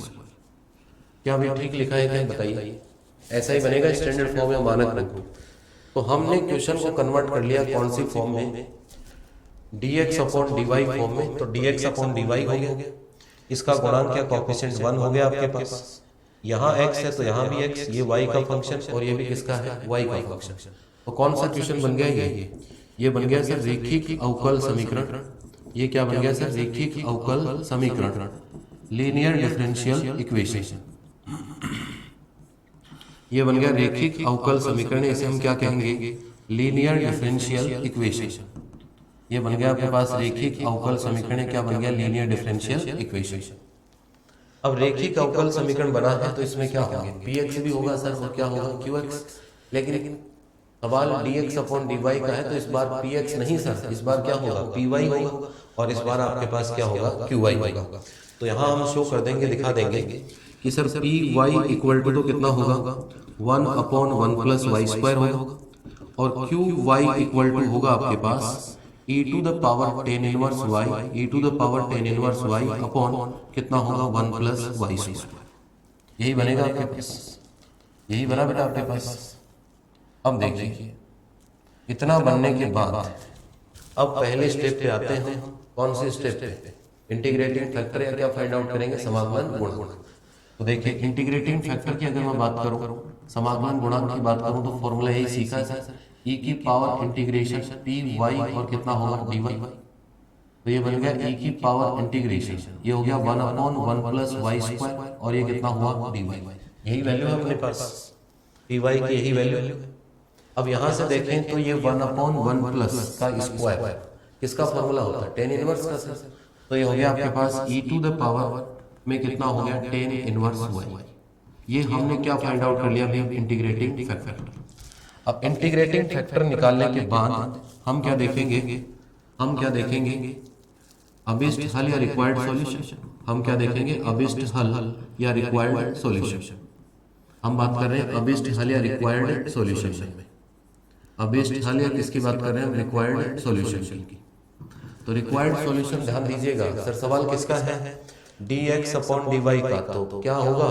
क्या भी ठीक लिखा है क्या बताइए, ऐसा ही बनेगा स्टैंडर्ड फॉर्म या मानक रूप। तो हमने क्वेश्चन को कन्वर्ट कर लिया कौन सी फॉर्म में, dx अपॉन dy फॉर्म में। तो dx अपॉन dy हो गया, इसका गुणांक क्या कोएफिशिएंट 1 हो गया आपके पास, यहाँ x है तो यहाँ भी x, ये y का फंक्शन और ये भी किसका है y का फंक्शन। तो कौन सा क्वेश्चन बन गया ये बन गया सर रेखिक अवकल समीकरण। ये क्या बन गया सर, रेखिक अवकल समीकरण, लीनियर डिफरेंशियल इक्वेशन। ये बन गया रेखिक अवकल समीकरण, इसे हम क्या कहेंगे, लीनियर डिफरेंशियल इक्वेशन। ये बन गया आपके पास रेखिक अवकल समीकरण, क्या बन गया, लीनियर डिफरेंशियल इक्वेशन। अब रेखिक अवकल समीकरण बना है तो इसमें क्या होंगे, पी एक्स भी होगा सर, और क्या होगा, क्यू एक्स। लेकिन सवाल D X upon D Y का है, तो इस बार पी एक्स नहीं सर, इस बार क्या होगा, पी वाई होगा, और इस बार आपके पास क्या होगा, क्यू वाई होगा। तो यहाँ हम शो कर देंगे, दिखा देंगे कि sir P Y equal to तो कितना होगा, 1/1 + y² होगा, और क्यू वाई इक्वल टू होगा आपके पास e⁻tan−1 y, e⁻tan−1 y upon कितना होगा, 1 + y²। यही बनेगा आपके पास, यही बना बेटा आपके पास। अब देखिए इतना बनने के बाद अब पहले स्टेप पे आते हैं। कौन से स्टेप पे, इंटीग्रेटिंग फैक्टर या क्या फाइंड आउट करेंगे, समाकलन गुणक। तो देखिए इंटीग्रेटिंग फैक्टर की अगर मैं बात करूं, समाकलन गुणक की बात करूं, तो फॉर्मूला यही सीखा है सर, e की पावर इंटीग्रेशन पी वाई और कितना होगा, डी वाई। तो ये बन गया e की पावर इंटीग्रेशन, ये हो गया 1/1 + y², और ये कितना हुआ, डी वाई। यही वैल्यू है अपने पास, पी वाई की यही वैल्यू है। अब यहां से देखें तो ये 1/1 का स्क्वायर किसका फॉर्मूला होता है, tan इनवर्स का सर। तो ये हो गया आपके पास e⁻ में कितना हो गया, tan इनवर्स y। ये हमने क्या फाइंड आउट कर लिया भाई, इंटीग्रेटिंग फैक्टर। अब इंटीग्रेटिंग फैक्टर निकालने के बाद हम क्या देखेंगे, हम क्या देखेंगे, अभिष्ट हल या रिक्वायर्ड सॉल्यूशन। हम क्या देखेंगे, अभिष्ट हल या रिक्वायर्ड सॉल्यूशन। हम बात कर रहे हैं अभिष्ट हल या रिक्वायर्ड सॉल्यूशन में। अभिष्ट हल या किसकी बात कर रहे हैं, रिक्वायर्ड सॉल्यूशन की। तो रिक्वायर्ड सॉल्यूशन ध्यान दीजिएगा सर, सवाल किसका है, dx अपॉन dy का। तो क्या होगा,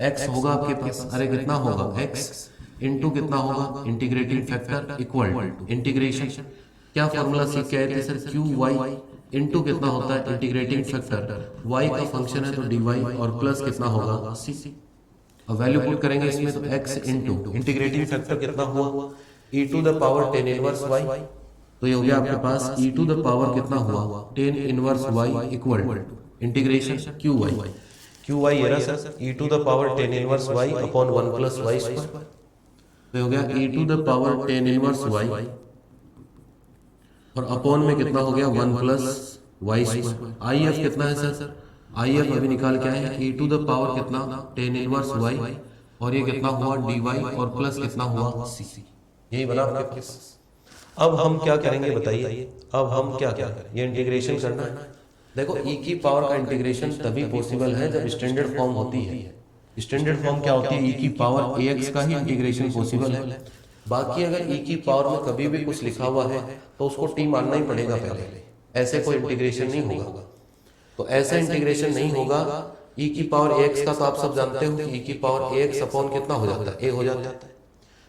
x होगा आपके पास, अरे कितना होगा, x इंटू कितना होगा, integrating factor equal to integration, क्या फॉर्मूला सीख के आए थे सर, क्यू वाई इंटू कितना होता है, इंटीग्रेटिंग फैक्टर y का फंक्शन है तो dy, और प्लस कितना होगा, c। अब वैल्यू पुट करेंगे इसमें, तो x इंटू इंटीग्रेटिंग फैक्टर कितना हुआ, e⁻tan इनवर्स y। तो ये हो गया आपके पास e⁻ कितना हुआ, tan inverse y equal to integration Q Y ये रहा sir, e⁻tan inverse y upon 1 + y²। तो हो गया e⁻tan इनवर्स y, और अपॉन में कितना हो गया, 1 + y²। आई एफ कितना है सर, आई एफ अभी निकाल के आए हैं, e⁻ कितना, tan इनवर्स y, और ये कितना हुआ, dy, और प्लस कितना हुआ, c। यही बना आपके पास। अब हम क्या करेंगे बताइए, अब हम क्या करें, ये इंटीग्रेशन करना है। देखो e की पावर का इंटीग्रेशन तभी पॉसिबल है जब स्टैंडर्ड फॉर्म होती है। स्टैंडर्ड फॉर्म क्या होती है, e की पावर ax का ही इंटीग्रेशन पॉसिबल है। बाकी अगर e की पावर में कभी भी कुछ लिखा हुआ है तो उसको t मानना ही पड़ेगा पहले, ऐसे कोई इंटीग्रेशन नहीं होगा। तो ऐसा इंटीग्रेशन नहीं होगा, e की पावर ax का तो आप सब जानते हो कि e की पावर ax अपॉन कितना हो जाता है, a हो जाता है।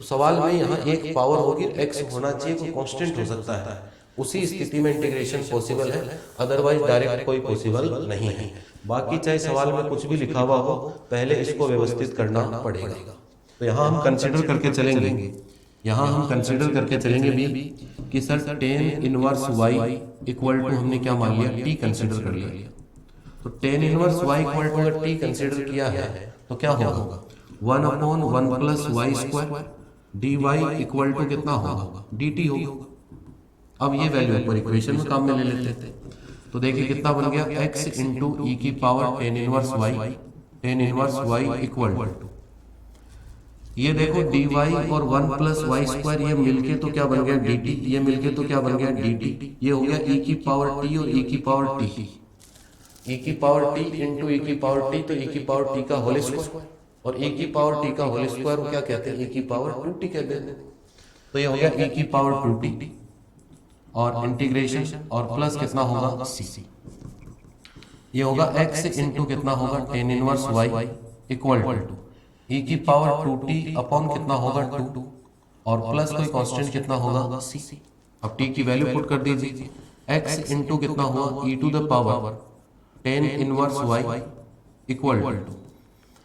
तो सवाल में यहाँ एक पावर होगी, x होना चाहिए, कोई कांस्टेंट हो सकता है, उसी स्थिति में इंटीग्रेशन पॉसिबल है, अदरवाइज डायरेक्ट कोई पॉसिबल नहीं है। बाकी चाहे सवाल में कुछ भी लिखा हुआ हो, पहले इसको व्यवस्थित करना पड़ेगा। तो यहाँ हम कंसिडर करके चलेंगे, यहाँ हम कंसिडर करके चलेंगे भी कि sir tan inverse y equal to हमने क्या मान लिया, t कंसिडर कर लिया। तो tan inverse y equal to अगर t कंसिडर किया है तो क्या होगा, 1/1 + y² dy इक्वल टू कितना होगा, dt होगा। अब ये वैल्यू पर इक्वेशन में काम में ले लेते हैं। तो देखिए कितना बन गया, x इंटू e की power tan inverse y equal to, ये देखो dy और 1 + y² ये मिलके तो क्या बन गया, dt, ये मिलके तो क्या बन गया, dt। ये हो गया e की पावर t और e की पावर t, e की पावर t इंटू e की पावर t, तो e की पावर t का होल स्क्वायर, और e की पावर t का होल स्क्वायर को क्या कहते हैं, e की पावर 2t कहते हैं। तो ये हो गया e की पावर 2t, और इंटीग्रेशन और प्लस कितना होगा, c। ये होगा x इंटू कितना होगा, tan inverse y equal to e की पावर 2t अपॉन कितना होगा, 2, और प्लस कोई कांस्टेंट कितना होगा, c। अब t की वैल्यू पुट कर दीजिए, x इंटू कितना हुआ, e⁻ tan inverse y equal to,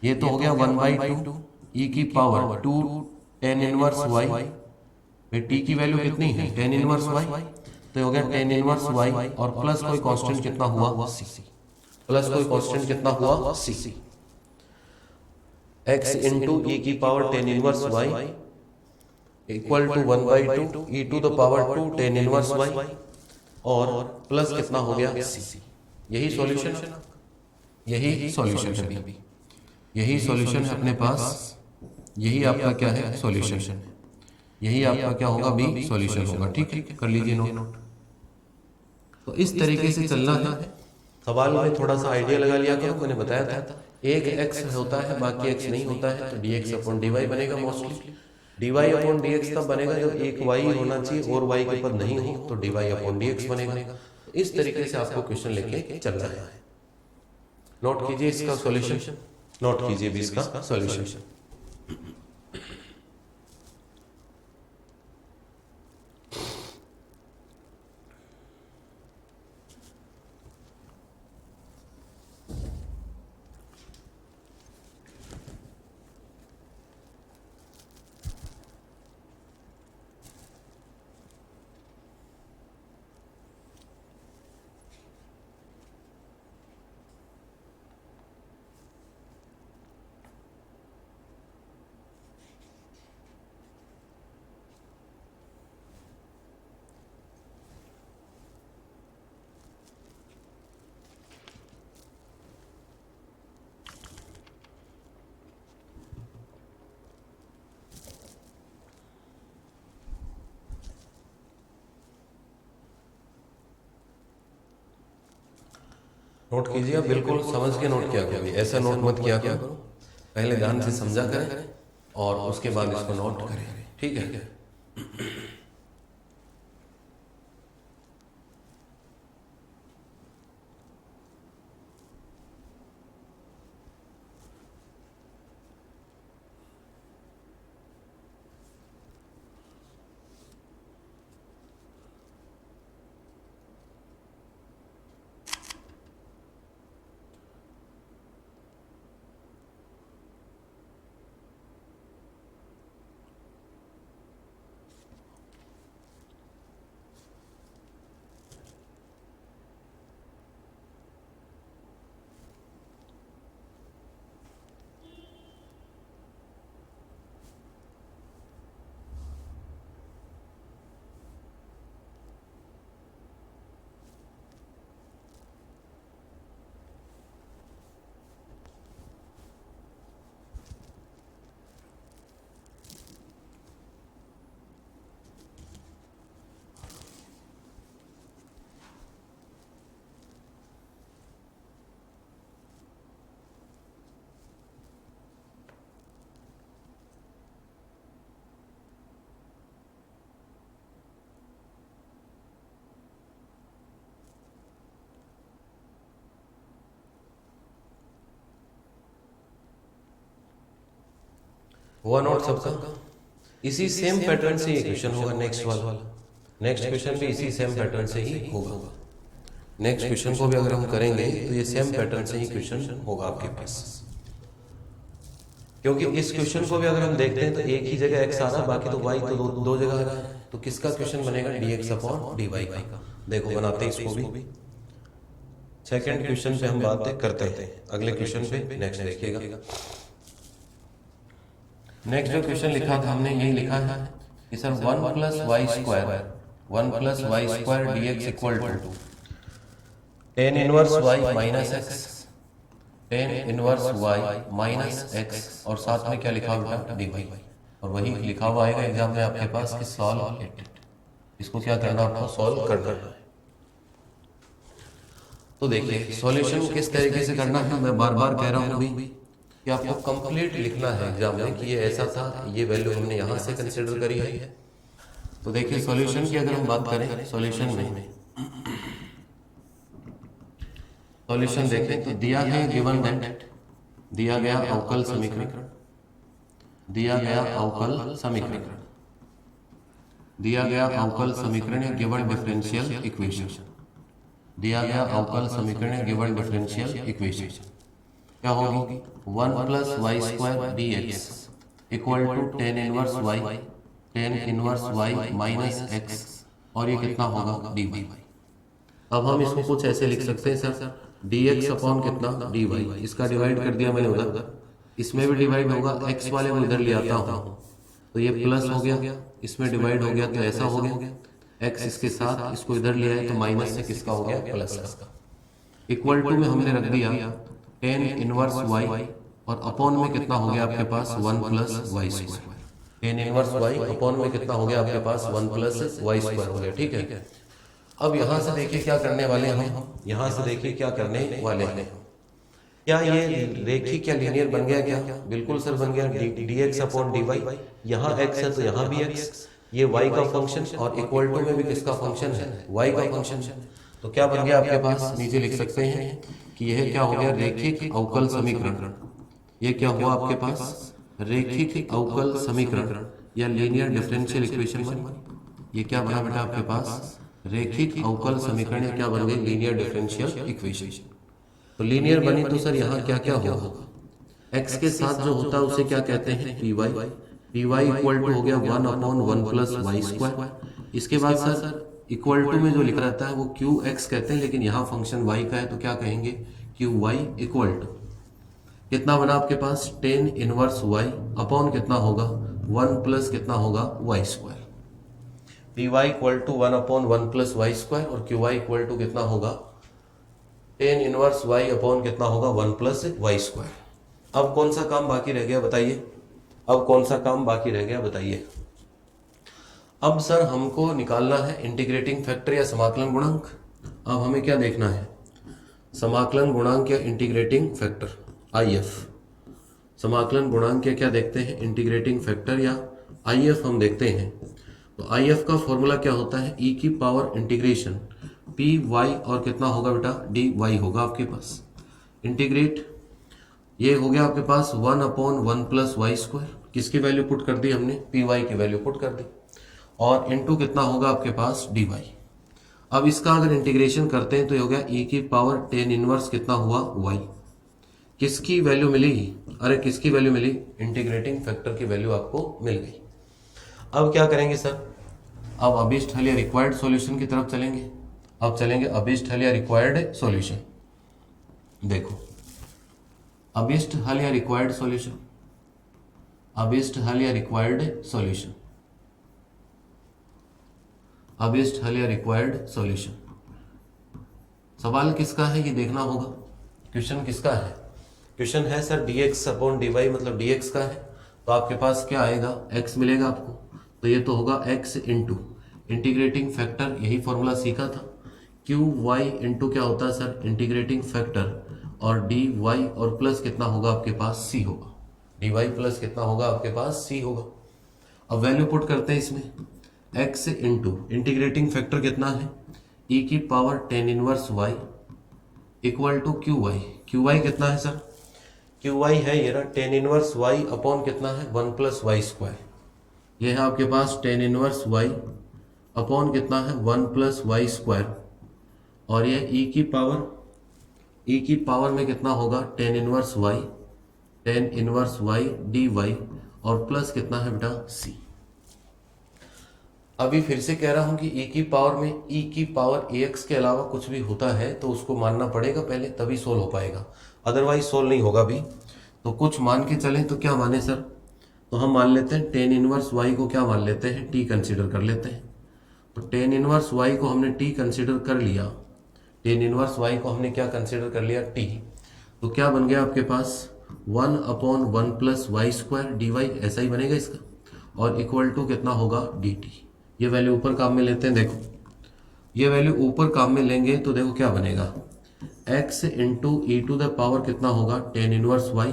ये तो हो गया 1/2 e की power 2 tan inverse y, t की वैल्यू कितनी है, tan इनवर्स y, तो हो गया tan इनवर्स y, और प्लस कोई कांस्टेंट कितना हुआ, c। प्लस कोई कांस्टेंट कितना हुआ, c। x इंटू ई की power tan inverse y equal to 1/2 E to the power 2 tan inverse y और प्लस कितना हो गया c। यही सॉल्यूशन है, यही सॉल्यूशन है अभी, यही सॉल्यूशन है अपने पास, यही आपका क्या है सॉल्यूशन, यही आपका क्या होगा बी सॉल्यूशन होगा। ठीक है, कर लीजिए नोट। तो इस तरीके से चलना है। सवाल में थोड़ा सा आइडिया लगा लिया करो, मैंने बताया था एक x होता है बाकी x नहीं होता है, तो dx अपॉन dy बनेगा मोस्टली। dy अपॉन dx तब बनेगा जब एक y होना चाहिए और y के पद नहीं हो, तो dy अपॉन dx बनेगा। इस तरीके से आपको क्वेश्चन लेके चलना है। नोट कीजिए इसका सॉल्यूशन, नोट कीजिए भी इसका सॉल्यूशन। नोट कीजिए, आप बिल्कुल समझ के नोट किया करो, ऐसा नोट मत किया करो, पहले ध्यान से समझा करें और उसके बाद इसको नोट करें। ठीक है। हुआ नोट सबका? इसी सेम पैटर्न से ये क्वेश्चन होगा नेक्स्ट वाला, नेक्स्ट क्वेश्चन भी इसी सेम पैटर्न से ही होगा। नेक्स्ट क्वेश्चन को भी अगर हम करेंगे तो ये सेम पैटर्न से ही क्वेश्चन होगा आपके पास, क्योंकि इस क्वेश्चन को भी अगर हम देखते हैं तो एक ही जगह x आ रहा है, बाकी तो y तो दो जगह आ रहा है, तो किसका क्वेश्चन बनेगा dx अपॉन dy का। देखो बनाते हैं इसको भी। सेकंड क्वेश्चन पे हम बात करते हैं, अगले क्वेश्चन पे नेक्स्ट देखिएगा। नेक्स्ट जो क्वेश्चन लिखा था हमने यही लिखा है कि sir 1 + y² 1 + y² dx equal to tan inverse y minus x, tan inverse y minus x और साथ में क्या लिखा हुआ है dy, और वही लिखा हुआ आएगा एग्जाम में आपके पास कि सॉल्व इट। इसको क्या करना है, आपको सॉल्व करना है। तो देखिए सॉल्यूशन किस तरीके से करना है, मैं बार बार कह रहा हूँ अभी कि आपको कंप्लीट लिखना है एग्जाम में कि ये ऐसा था, ये वैल्यू हमने यहाँ से कंसिडर करी है। तो देखिए सॉल्यूशन की अगर हम बात करें, सॉल्यूशन में सॉल्यूशन देखें तो दिया है गिवन दैट, दिया गया अवकल समीकरण, दिया गया अवकल समीकरण, दिया गया अवकल समीकरण या गिवन डिफरेंशियल इक्वेशन, दिया गया अवकल समीकरण या गिवन डिफरेंशियल इक्वेशन क्या होगी 1 + y² dx equal to tan inverse y, tan inverse y minus x और ये कितना होगा dy। अब हम इसको कुछ ऐसे लिख सकते हैं सर dx अपॉन कितना dy, इसका डिवाइड कर दिया मैंने उधर, इसमें भी डिवाइड होगा, एक्स वाले को इधर ले आता हूँ तो ये प्लस हो गया, इसमें डिवाइड हो गया तो ऐसा हो गया, एक्स इसके साथ इसको इधर ले आए तो माइनस से किसका हो गया, प्लस का। इक्वल टू में हमने रख दिया टेन इनवर्स वाई और अपॉन में कितना हो गया आपके पास 1 plus Y square. Tan inverse Y upon में कितना हो गया आपके पास 1 प्लस वाई स्क्वायर हो गया, ठीक है। अब यहाँ से देखिए क्या करने वाले हैं हम, यहाँ से देखिए क्या करने वाले हैं। क्या ये रेखिक क्या लीनियर बन गया क्या? बिल्कुल सर बन गया, D X upon D Y. यहाँ एक्स है तो यहाँ भी एक्स, ये वाई का फंक्शन और इक्वल टू में भी किसका फंक्शन है, वाई का फंक्शन। तो क्या बन गया आपके पास, नीचे लिख सकते हैं कि यह क्या हो गया, रेखिक अवकल समीकरण। ये क्या हुआ आपके पास, रेखिक अवकल समीकरण या लीनियर डिफरेंशियल इक्वेशन बनी। ये क्या बना बेटा आपके पास, रेखिक अवकल समीकरण या क्या बन गई, लीनियर डिफरेंशियल इक्वेशन। तो लीनियर बनी तो सर यहाँ क्या क्या होगा, एक्स के साथ जो होता है उसे क्या कहते हैं, P Y. P Y equal to हो गया 1 अपॉन 1 प्लस वाई स्क्वायर। इसके बाद सर इक्वल टू में जो लिख रहता है वो क्यू एक्स कहते हैं, लेकिन यहाँ फंक्शन वाई का है तो क्या कहेंगे, क्यू वाई इक्वल टू कितना बना आपके पास, टेन इनवर्स वाई अपॉन कितना होगा 1 प्लस कितना होगा Y square. P Y equal to 1 upon 1 plus Y square और क्यू वाई इक्वल टू कितना होगा, टेन इनवर्स वाई अपॉन कितना होगा 1 प्लस वाई स्क्वायर। अब कौन सा काम बाकी रह गया बताइए, अब कौन सा काम बाकी रह गया बताइए। अब सर हमको निकालना है इंटीग्रेटिंग फैक्टर या समाकलन गुणांक। अब हमें क्या देखना है, समाकलन गुणांक या इंटीग्रेटिंग फैक्टर, आईएफ। समाकलन गुणांक या क्या देखते हैं, इंटीग्रेटिंग फैक्टर या आईएफ हम देखते हैं। तो आईएफ का फॉर्मूला क्या होता है, ई की पावर इंटीग्रेशन पी वाई और कितना होगा बेटा, डी वाई होगा आपके पास। इंटीग्रेट ये हो गया आपके पास 1 अपॉन 1 प्लस वाई स्क्वायर, किसकी वैल्यू पुट कर दी हमने, पी वाई की वैल्यू पुट कर दी, और इनटू कितना होगा आपके पास डी वाई। अब इसका अगर इंटीग्रेशन करते हैं तो ये हो गया ई की पावर टेन इनवर्स कितना हुआ वाई, किसकी वैल्यू मिलेगी, अरे किसकी वैल्यू मिली, इंटीग्रेटिंग फैक्टर की वैल्यू आपको मिल गई। अब क्या करेंगे सर, अब अभिष्ट हल या रिक्वायर्ड सॉल्यूशन की तरफ चलेंगे। अब चलेंगे अभिष्ट हल या रिक्वायर्ड सॉल्यूशन। देखो अभिष्ट हल या रिक्वायर्ड सॉल्यूशन, अभिष्ट हल या रिक्वायर्ड सॉल्यूशन, अभिष्ट हल या रिक्वायर्ड सॉल्यूशन। सवाल किसका है ये देखना होगा, क्वेश्चन किसका है, क्वेश्चन है sir D X upon D Y, मतलब डी एक्स का है। तो आपके पास क्या आएगा, एक्स मिलेगा आपको, तो ये तो होगा एक्स इंटू इंटीग्रेटिंग फैक्टर, यही फॉर्मूला सीखा था, क्यू वाई इंटू क्या होता है सर इंटीग्रेटिंग फैक्टर और डी वाई और प्लस कितना होगा आपके पास सी होगा, डी वाई प्लस कितना होगा आपके पास सी होगा। अब वैल्यू पुट करते हैं इसमें, एक्स इंटू इंटीग्रेटिंग फैक्टर कितना है, ई की power tan inverse Y equal to Q Y. Q Y कितना है सर, क्यू वाई है ये ना टेन इनवर्स वाई अपॉन कितना है 1 प्लस वाई स्क्वायर। ये है आपके पास टेन इनवर्स वाई अपॉन कितना है 1 प्लस वाई स्क्वायर, और ये ई की पावर में कितना होगा tan inverse Y, tan inverse Y D Y और प्लस कितना है बेटा सी। अभी फिर से कह रहा हूं कि ई की पावर में ई की पावर ए एक्स के अलावा कुछ भी होता है तो उसको मानना पड़ेगा पहले, तभी सोल्व हो पाएगा, अदरवाइज सोल्व नहीं होगा भी। तो कुछ मान के चलें तो क्या माने सर, तो हम मान लेते हैं टेन इनवर्स वाई को क्या मान लेते हैं, टी कंसीडर कर लेते हैं। तो टेन इनवर्स वाई को हमने टी कंसीडर कर लिया, टेन इनवर्स वाई को हमने क्या कंसीडर कर लिया, टी। तो क्या बन गया आपके पास 1 upon 1 plus Y square D Y, ऐसा ही बनेगा इसका, और इक्वल टू कितना होगा डी टी। ये वैल्यू ऊपर काम में लेते हैं, देखो ये वैल्यू ऊपर काम में लेंगे तो देखो क्या बनेगा, x into E to the power कितना होगा tan inverse Y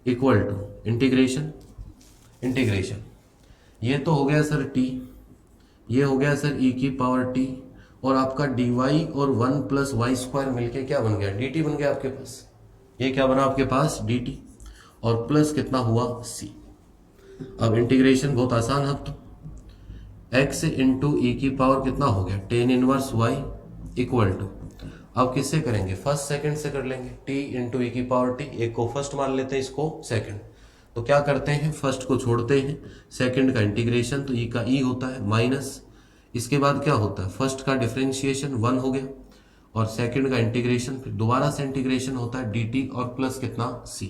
equal to integration, integration ये तो हो गया सर t, ये हो गया सर e की पावर t, और आपका dy और 1 प्लस वाई स्क्वायर मिलके क्या बन गया dt बन गया आपके पास। ये क्या बना आपके पास dt और प्लस कितना हुआ c। अब इंटीग्रेशन बहुत आसान है, तो x इंटू ई की पावर कितना हो गया tan inverse y equal to, अब किससे करेंगे फर्स्ट सेकंड से कर लेंगे, t इंटू ई की पावर t, एक को फर्स्ट मान लेते हैं इसको सेकंड। तो क्या करते हैं फर्स्ट को छोड़ते हैं, सेकंड का इंटीग्रेशन तो ई का ई होता है माइनस, इसके बाद क्या होता है फर्स्ट का डिफरेंशिएशन 1 हो गया और सेकंड का इंटीग्रेशन, फिर दोबारा से इंटीग्रेशन होता है dt और प्लस कितना c।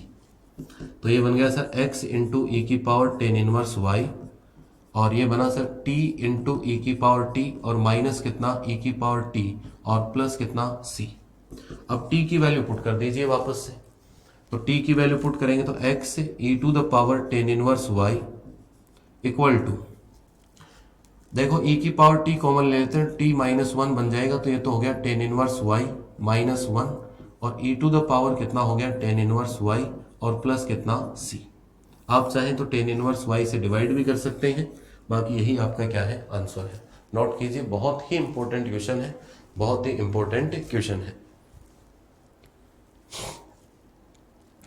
तो ये बन गया सर x इंटू ई की पावर टेन इनवर्स y, और ये बना सर t इंटू ई की पावर t, और माइनस कितना e की पावर t, और प्लस कितना c। अब t की वैल्यू पुट कर दीजिए वापस से। तो t की वैल्यू पुट करेंगे तो x E to the power tan inverse y equal to, देखो e की पावर t कॉमन ले लेते हैं, t माइनस वन बन जाएगा, तो ये तो हो गया tan inverse y minus one, और e टू द पावर कितना हो गया टेन इनवर्स y, और प्लस कितना c। आप चाहें तो टेन इनवर्स y से डिवाइड भी कर सकते हैं, बाकी यही आपका क्या है आंसर है। नोट कीजिए, बहुत ही इंपॉर्टेंट क्वेश्चन है, बहुत ही इंपॉर्टेंट क्वेश्चन है,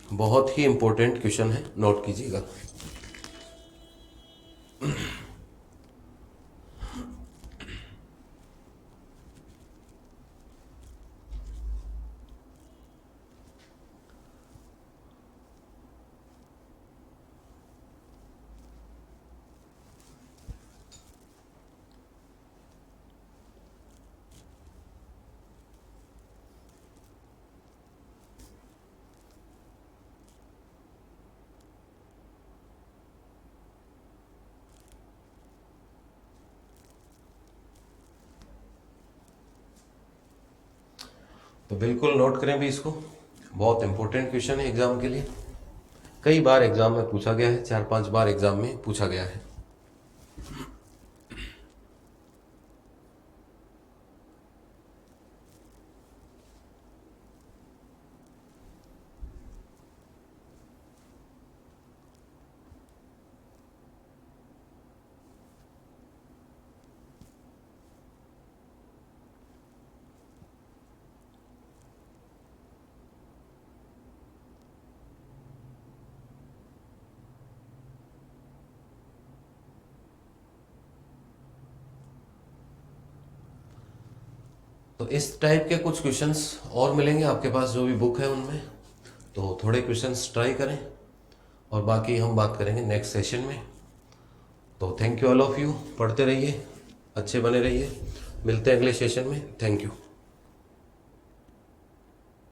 बहुत ही इंपॉर्टेंट क्वेश्चन है, नोट कीजिएगा। तो बिल्कुल नोट करें भी इसको, बहुत इंपॉर्टेंट क्वेश्चन है एग्जाम के लिए, कई बार एग्जाम में पूछा गया है, 4-5 बार एग्जाम में पूछा गया है। तो इस टाइप के कुछ क्वेश्चंस और मिलेंगे आपके पास जो भी बुक है उनमें, तो थोड़े क्वेश्चंस ट्राई करें, और बाकी हम बात करेंगे नेक्स्ट सेशन में। तो thank you all of you, पढ़ते रहिए, अच्छे बने रहिए, मिलते हैं अगले सेशन में, थैंक यू।